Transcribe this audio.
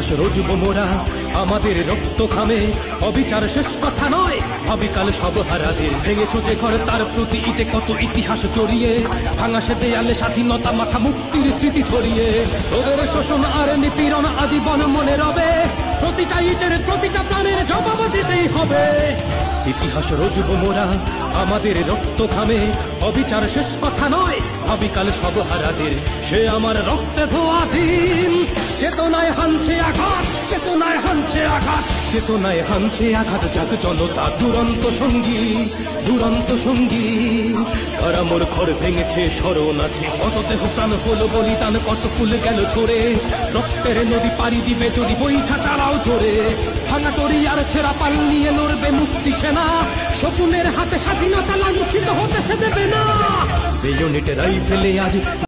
ইতিহাস রচব মোরা আমাদের রক্ত ঘামে, অবিচার শেষ কথা নয় ভাবিকাল সব হারাদের। ভেঙেছ যে ঘর তার প্রতি ইটে কত ইতিহাস জড়িয়ে, ভাঙা সে দেয়ালে স্বাধীনতা মাথা মুক্তির স্মৃতি ছড়িয়ে। ওদের শোষণ আর নিপীড়ন আজীবন মনে রবে, প্রতিটা ইটের প্রতিটা প্রাণের জবাব দিতেই হবে। ইতিহাস রচব মোরা আমাদের রক্ত ঘামে, অবিচার শেষ কথা নয় ভাবিকাল সব হারাদের। সে আমার রক্তে ধোয়া দিন, চেতনায় হানছে আঘাত, চেতনায় হানছে আঘাত, চেতনায় হানছে আঘাত। জাগ জনতা দুরন্ত সঙ্গী, দুরন্ত সঙ্গী। তারা মোর ঘর ভেঙেছে স্মরণ আছে, কত দেহ প্রাণ হলো বলিদান, কত ফুল গেল ঝরে। রক্তের নদী পাড়ি দিবে যদি বইছা চালাও জোরে। ভাঙা তরি আর ছেঁড়া পাল নিয়ে লড়বে মুক্তি সেনা, শকুনের হাতে স্বাধীনতা লাঞ্ছিত হতে সে দেবে না। বেয়োনেট রাইফেলে আজ